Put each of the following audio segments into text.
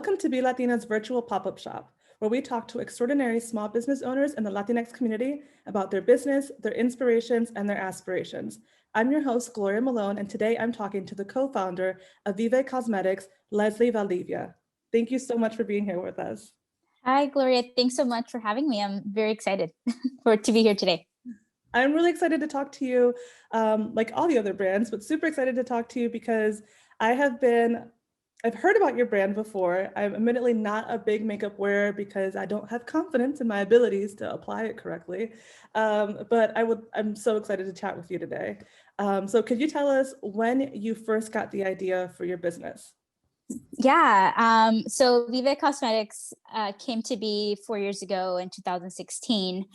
Welcome to Be Latina's virtual pop-up shop, where we talk to extraordinary small business owners in the Latinx community about their business, their inspirations, and their aspirations. I'm your host, Gloria Malone, and today I'm talking to the co-founder of Vive Cosmetics, Leslie Valdivia. Thank you so much for being here with us. Hi, Gloria. Thanks so much for having me. I'm very excited to be here today. I'm really excited to talk to you, like all the other brands, but super excited to talk to you because I've heard about your brand before. I'm admittedly not a big makeup wearer because I don't have confidence in my abilities to apply it correctly. But I'm so excited to chat with you today. So could you tell us when you first got the idea for your business? Yeah. So Vive Cosmetics came to be 4 years ago in 2016.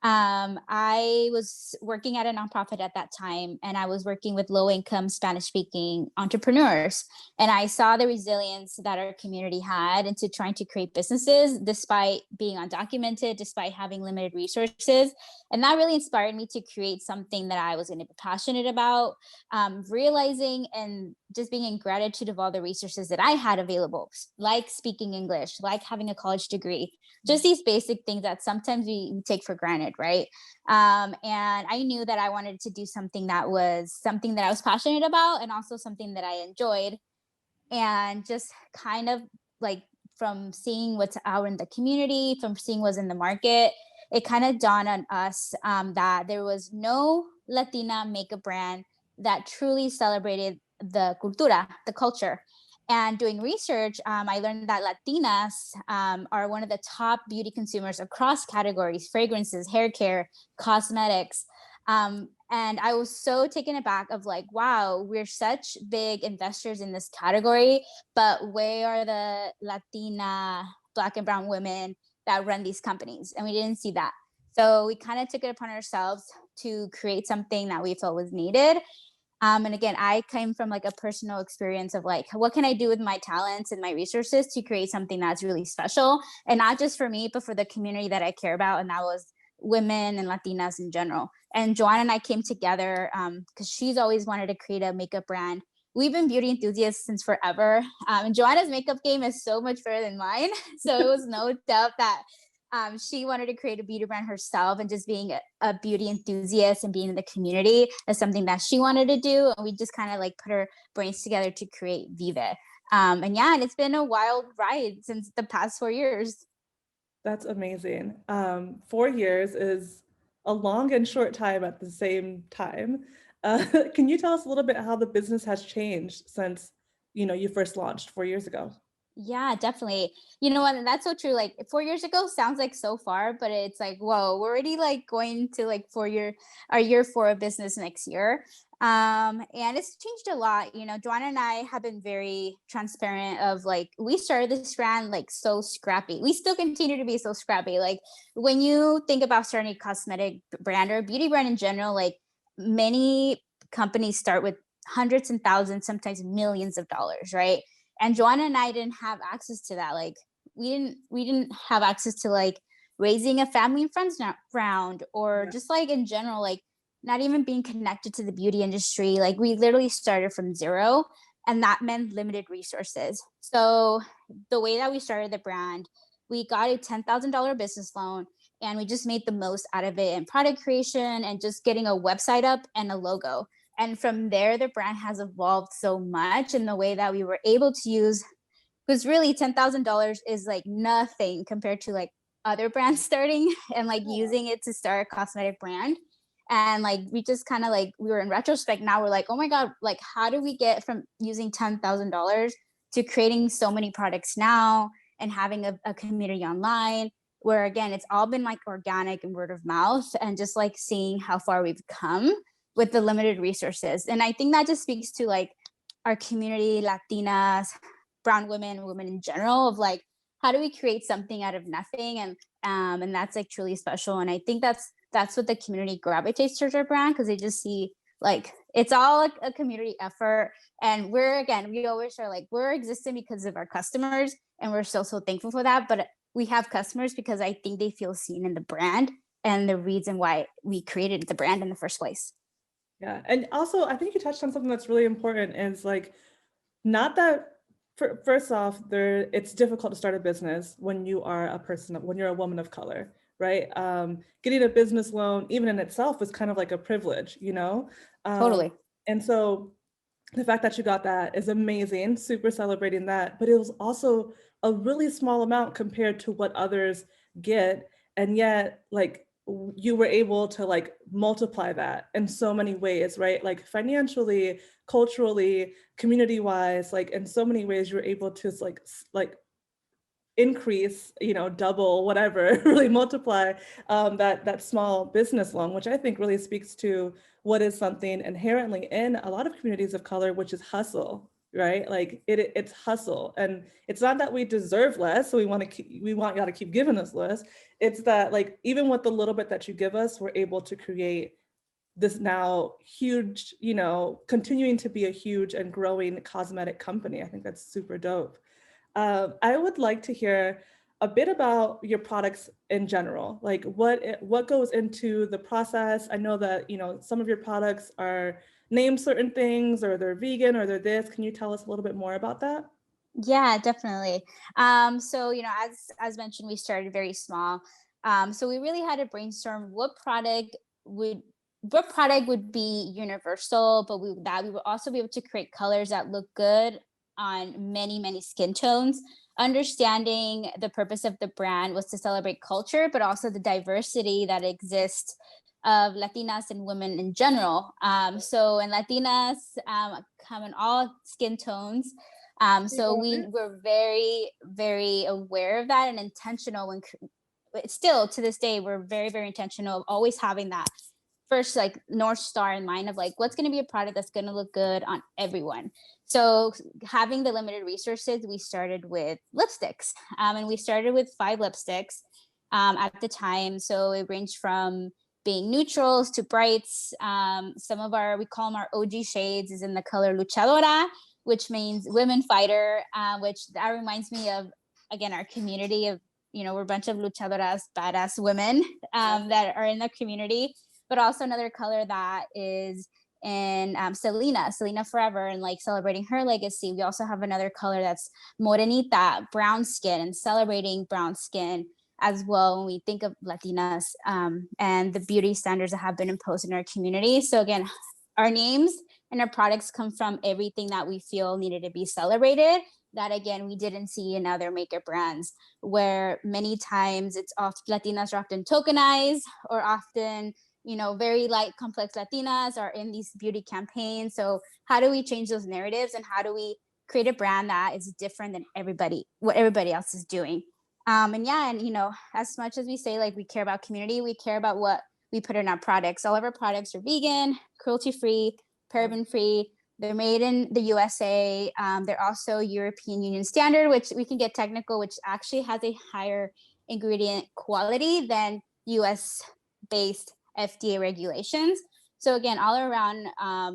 I was working at a nonprofit at that time, and I was working with low-income Spanish-speaking entrepreneurs. And I saw the resilience that our community had into trying to create businesses despite being undocumented, despite having limited resources. And that really inspired me to create something that I was going to be passionate about, realizing and just being in gratitude of all the resources that I had available, like speaking English, like having a college degree, just these basic things that sometimes we take for granted, right? And I knew that I wanted to do something that I was passionate about and also something that I enjoyed. And just kind of like from seeing what's out in the community, from seeing what's in the market, it kind of dawned on us that there was no Latina makeup brand that truly celebrated the cultura, the culture. And doing research, I learned that Latinas are one of the top beauty consumers across categories: fragrances, hair care, cosmetics. And I was so taken aback of like, wow, we're such big investors in this category, but where are the Latina Black and brown women that run these companies? And we didn't see that. So we kind of took it upon ourselves to create something that we felt was needed. And again, I came from like a personal experience of like, what can I do with my talents and my resources to create something that's really special? And not just for me, but for the community that I care about. And that was women and Latinas in general. And Joanna and I came together because she's always wanted to create a makeup brand. We've been beauty enthusiasts since forever. And Joanna's makeup game is so much better than mine. So it was no doubt that she wanted to create a beauty brand herself, and just being a beauty enthusiast and being in the community is something that she wanted to do. And we just kind of like put our brains together to create Vive. And yeah, and it's been a wild ride since the past 4 years. That's amazing. 4 years is a long and short time at the same time. Can you tell us a little bit how the business has changed since, you first launched 4 years ago? Yeah, definitely. You know what? And that's so true. Like 4 years ago sounds like so far, but it's like, whoa, we're already like going to like our year four of business next year. And it's changed a lot. You know, Joanna and I have been very transparent of like, we started this brand like so scrappy. We still continue to be so scrappy. Like when you think about starting a cosmetic brand or a beauty brand in general, like many companies start with hundreds and thousands, sometimes millions of dollars, right? And Joanna and I didn't have access to that. Like we didn't have access to like raising a family and friends round, or Yeah. just like in general, like not even being connected to the beauty industry. Like we literally started from zero, and that meant limited resources. So the way that we started the brand, we got a $10,000 business loan, and we just made the most out of it in product creation and just getting a website up and a logo. And from there, the brand has evolved so much in the way that we were able to use, because really $10,000 is like nothing compared to like other brands starting and like using it to start a cosmetic brand. And like we just kind of like, we were in retrospect now, we're like, oh my God, like how do we get from using $10,000 to creating so many products now and having a community online, where again, it's all been like organic and word of mouth, and just like seeing how far we've come with the limited resources. And I think that just speaks to like our community, Latinas, brown women, women in general, of like, how do we create something out of nothing? And that's like truly special. And I think that's what the community gravitates towards our brand, because they just see like it's all like a community effort. And we always are like, we're existing because of our customers, and we're so thankful for that. But we have customers because I think they feel seen in the brand and the reason why we created the brand in the first place. Yeah. And also, I think you touched on something that's really important is like, not that First off, it's difficult to start a business when you are when you're a woman of color, right? Getting a business loan, even in itself, is kind of like a privilege, you know? Um, Totally. and so the fact that you got that is amazing, super celebrating that, but it was also a really small amount compared to what others get. And yet, like, you were able to like multiply that in so many ways, right? Like financially, culturally, community wise, like in so many ways, you're able to like increase, you know, double, whatever, really multiply that small business loan, which I think really speaks to what is something inherently in a lot of communities of color, which is hustle, right? Like it's hustle, and it's not that we deserve less, so we want y'all to keep giving us less. It's that like even with the little bit that you give us, we're able to create this now huge, you know, continuing to be a huge and growing cosmetic company. I think that's super dope. I would like to hear a bit about your products in general, like what goes into the process. I know that, you know, some of your products are named certain things, or they're vegan, or they're this. Can you tell us a little bit more about that? Yeah, definitely. So as mentioned, we started very small. So we really had to brainstorm would what product would be universal, but we would also be able to create colors that look good on many skin tones. Understanding the purpose of the brand was to celebrate culture, but also the diversity that exists of Latinas and women in general. So in Latinas, come in all skin tones. So we were very aware of that and intentional still to this day, we're very intentional of always having that first like North Star in mind of like, what's going to be a product that's going to look good on everyone. So having the limited resources, we started with lipsticks, and we started with 5 lipsticks at the time. So it ranged from being neutrals to brights. Some of we call them our OG shades, is in the color luchadora, which means women fighter, which that reminds me of, again, our community of, we're a bunch of luchadoras, badass women that are in the community, but also another color that is in Selena Forever, and like celebrating her legacy. We also have another color that's Morenita, brown skin, and celebrating brown skin as well when we think of Latinas and the beauty standards that have been imposed in our community. So again, our names and our products come from everything that we feel needed to be celebrated, that again we didn't see in other makeup brands, where many times it's Latinas are often tokenized, or often very light complex Latinas are in these beauty campaigns. So how do we change those narratives, and how do we create a brand that is different than what everybody else is doing? And as much as we say like we care about community, we care about what we put in our products. All of our products are vegan, cruelty free, paraben free. They're made in the USA. They're also European Union standard, which we can get technical, which actually has a higher ingredient quality than US based FDA regulations. So again, all around,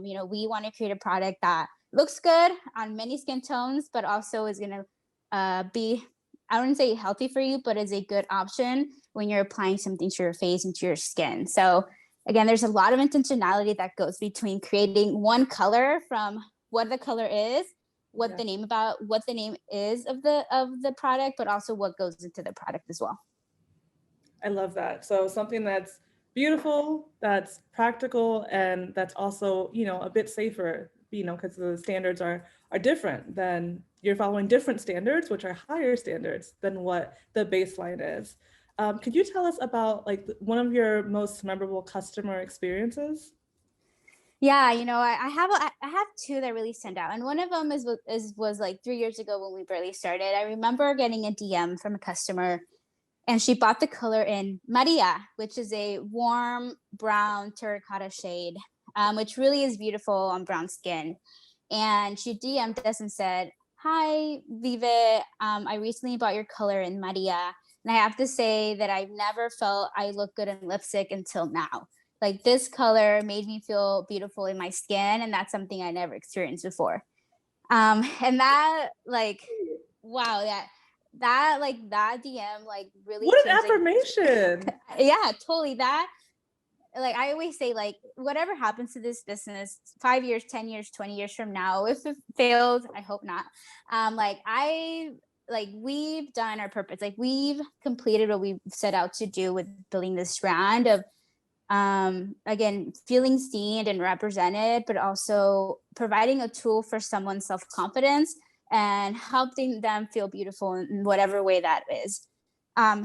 we want to create a product that looks good on many skin tones, but also is going to be, I wouldn't say healthy for you, but is a good option when you're applying something to your face and to your skin. So again, there's a lot of intentionality that goes between creating one color from what the color is, what the name is of the product, but also what goes into the product as well. I love that. So something that's beautiful, that's practical, and that's also, you know, a bit safer, you know, because the standards are different. Than you're following different standards, which are higher standards than what the baseline is. Could you tell us about like one of your most memorable customer experiences? Yeah, I have two that really stand out, and one of them was like 3 years ago when we barely started. I remember getting a DM from a customer, and she bought the color in Maria, which is a warm brown terracotta shade, which really is beautiful on brown skin. And she DM'd us and said, "Hi, Vive. I recently bought your color in Maria, and I have to say that I've never felt I look good in lipstick until now. Like this color made me feel beautiful in my skin, and that's something I never experienced before." And that, like, wow, that DM like really What an changed, like, affirmation. yeah, totally. like I always say, like whatever happens to this business 5 years, 10 years, 20 years from now, if it fails, I hope not. Like we've done our purpose, like we've completed what we've set out to do with building this brand of again feeling seen and represented, but also providing a tool for someone's self-confidence and helping them feel beautiful in whatever way that is.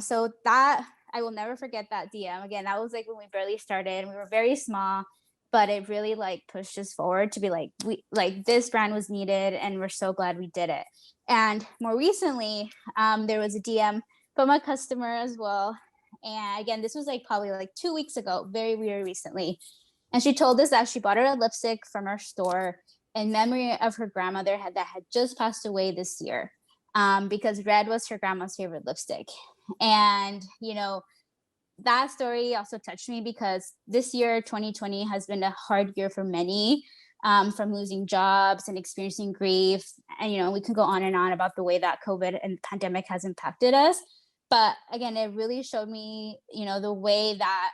So that I will never forget that DM. Again, that was like when we barely started. We were very small, but it really like pushed us forward to be like, we like this brand was needed, and we're so glad we did it. And more recently, there was a DM from a customer as well. And again, this was like probably like 2 weeks ago, very, very recently. And she told us that she bought her a lipstick from our store in memory of her grandmother that had just passed away this year, because red was her grandma's favorite lipstick. And, you know, that story also touched me because this year, 2020, has been a hard year for many, from losing jobs and experiencing grief. And, you know, we can go on and on about the way that COVID and pandemic has impacted us. But again, it really showed me, you know, the way that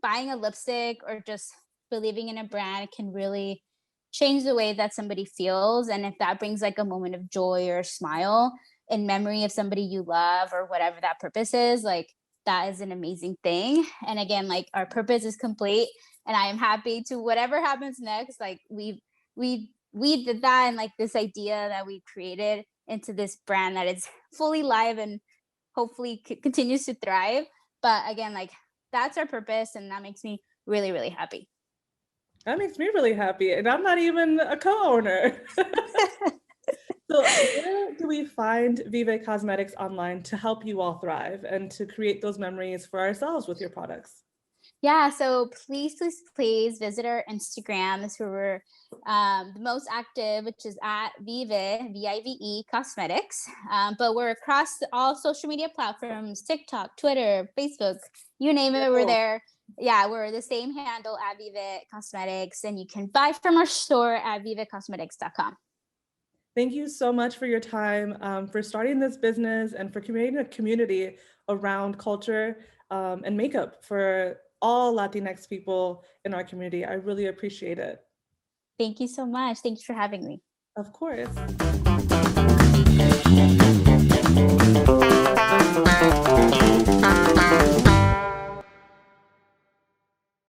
buying a lipstick or just believing in a brand can really change the way that somebody feels. And if that brings like a moment of joy or a smile in memory of somebody you love or whatever that purpose is, like that is an amazing thing. And again, like our purpose is complete, and I am happy to whatever happens next. Like we did that, and like this idea that we created into this brand that is fully live and hopefully continues to thrive. But again, like that's our purpose, and that makes me really, really happy. That makes me really happy, and I'm not even a co-owner. So where do we find Vive Cosmetics online to help you all thrive and to create those memories for ourselves with your products? Yeah, so please visit our Instagram. That's where we're the most active, which is at Vive, Vive Cosmetics. But we're across all social media platforms: TikTok, Twitter, Facebook, you name it, we're there. Yeah, we're the same handle at Vive Cosmetics, and you can buy from our store at vivecosmetics.com. Thank you so much for your time, for starting this business and for creating a community around culture and makeup for all Latinx people in our community. I really appreciate it. Thank you so much. Thank you for having me. Of course.